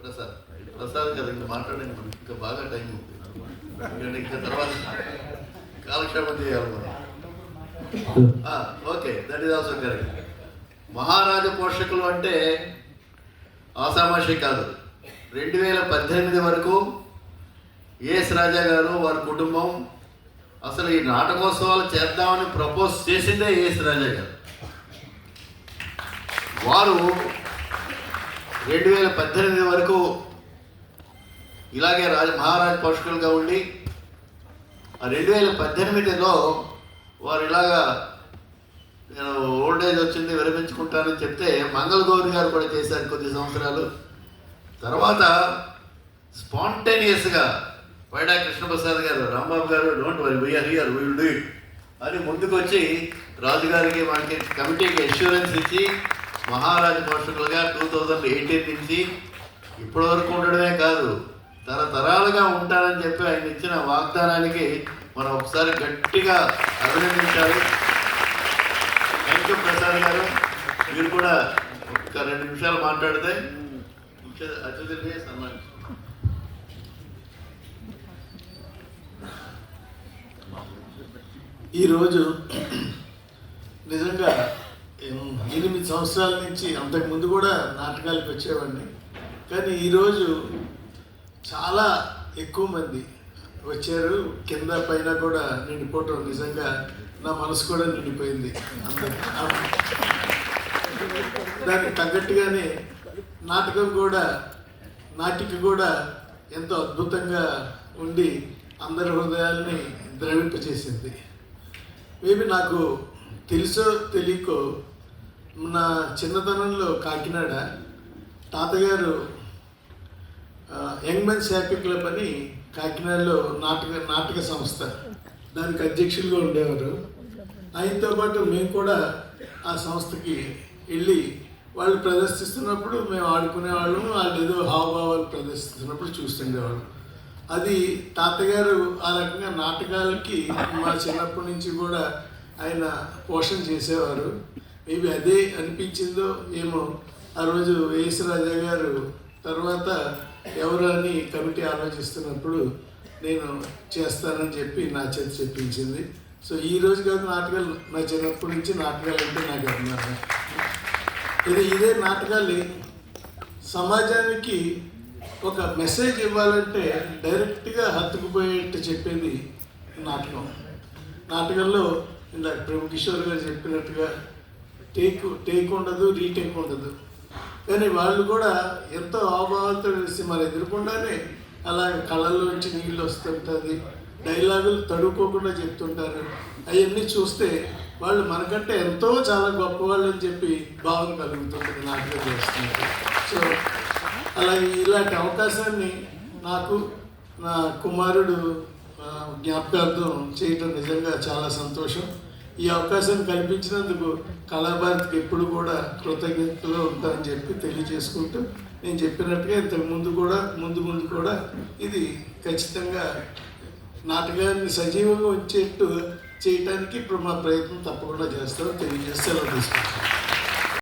ప్రసాద్ ప్రసాద్ కదా ఇంకా మాట్లాడండి, మనకి ఇంకా బాగా టైం ఉంది. ఎందుకంటే ఇంకా తర్వాత కాలక్షేపం చేయాలి మనం. Okay, that is also correct. మహారాజ పోషకులు అంటే ఆసామాషి కాదు. 2018 వరకు ఏఎస్ రాజా గారు వారి కుటుంబం అసలు ఈ నాటకోత్సవాలు చేద్దామని ప్రపోజ్ చేసిందే ఏఎస్ రాజా గారు. వారు 2018 వరకు ఇలాగే మహారాజ పోషకులుగా ఉండి 2018లో వారు ఇలాగా నేను ఓల్డ్ ఏజ్ వచ్చింది విరమించుకుంటానని చెప్తే మంగళగౌరి గారు కూడా చేశారు కొద్ది సంవత్సరాలు. తర్వాత స్పాంటేనియస్గా వైడా Krishnaprasad garu, Rambabu garu, don't worry we're here, we will do it అని ముందుకు వచ్చి రాజుగారికి మనకి కమిటీకి అష్యూరెన్స్ ఇచ్చి మహారాజ పోషకులుగా 2018 నుంచి ఇప్పటి వరకు ఉండడమే కాదు తరతరాలుగా ఉంటానని చెప్పి ఆయన ఇచ్చిన వాగ్దానానికి మనం ఒకసారి గట్టిగా అభినందించాలి. థ్యాంక్ యూ ప్రసాద్ గారు. మీరు కూడా ఒక 2 నిమిషాలు మాట్లాడితే అతిథులే సన్మానించారు. ఈరోజు నిజంగా 8 సంవత్సరాల నుంచి అంతకుముందు కూడా నాటకాలకు వచ్చేవాడిని, కానీ ఈరోజు చాలా ఎక్కువ మంది వచ్చారు. కింద పైన కూడా నిండిపోవటం నిజంగా నా మనసు కూడా నిండిపోయింది. దానికి తగ్గట్టుగానే నాటిక కూడా ఎంతో అద్భుతంగా ఉండి అందరి హృదయాల్ని ద్రవింపచేసింది. మేబీ నాకు తెలుసో తెలియకో నా చిన్నతనంలో కాకినాడ తాతగారు యంగ్ మెన్స్ హ్యాపీ క్లబ్ అని కాకినాడలో నాటక సంస్థ, దానికి అధ్యక్షులుగా ఉండేవారు. ఆయనతో పాటు మేము కూడా ఆ సంస్థకి వెళ్ళి వాళ్ళు ప్రదర్శిస్తున్నప్పుడు మేము ఆడుకునేవాళ్ళము, వాళ్ళు ఏదో హావభావాలు ప్రదర్శిస్తున్నప్పుడు చూస్తుండేవాళ్ళం. అది తాతగారు ఆ రకంగా నాటకాలకి మా చిన్నప్పటి నుంచి కూడా ఆయన పోషణ చేసేవారు. మేబీ అదే అనిపించిందో ఏమో ఆ రోజు ఏఎస్ రాజా గారు తర్వాత ఎవరు అని కమిటీ ఆలోచిస్తున్నప్పుడు నేను చేస్తానని చెప్పి నా చేత చెప్పించింది. సో ఈ రోజు కాదు నాటకాలు, నా చిన్నప్పటి నుంచి నాటకాలు అంటే నాకు అభిమానం. ఇదే నాటకాలు సమాజానికి ఒక మెసేజ్ ఇవ్వాలంటే డైరెక్ట్గా హత్తుకుపోయేట్టు చెప్పేది నాటకంలో ఇందాక ప్రభు కిషోర్ గారు చెప్పినట్టుగా టేక్ ఉండదు, రీటేక్ ఉండదు. కానీ వాళ్ళు కూడా ఎంతో హావభావాలతో వేసి మన ఎదురుకుండానే అలా కళ్ళల్లోంచి నీళ్ళు వస్తుంటుంది, డైలాగులు తడుకోకుండా చెప్తుంటారు. అవన్నీ చూస్తే వాళ్ళు మనకంటే ఎంతో చాలా గొప్పవాళ్ళు అని చెప్పి భావన కలుగుతుంటుంది నాటకం చేస్తున్నారు. సో అలాగే ఇలాంటి అవకాశాన్ని నాకు నా కుమారుడు జ్ఞాపకార్థం చేయటం నిజంగా చాలా సంతోషం. ఈ అవకాశాన్ని కల్పించినందుకు కళాభారతికి ఎప్పుడు కూడా కృతజ్ఞతలో ఉంటానని చెప్పి తెలియజేసుకుంటూ, నేను చెప్పినట్టుగా ఇంతకు ముందు కూడా ఇది ఖచ్చితంగా నాటకాన్ని సజీవంగా ఉంచేట్టు చేయటానికి ఇప్పుడు మా ప్రయత్నం తప్పకుండా చేస్తామని తెలియజేస్తే సెలవు తీసుకుంటాం.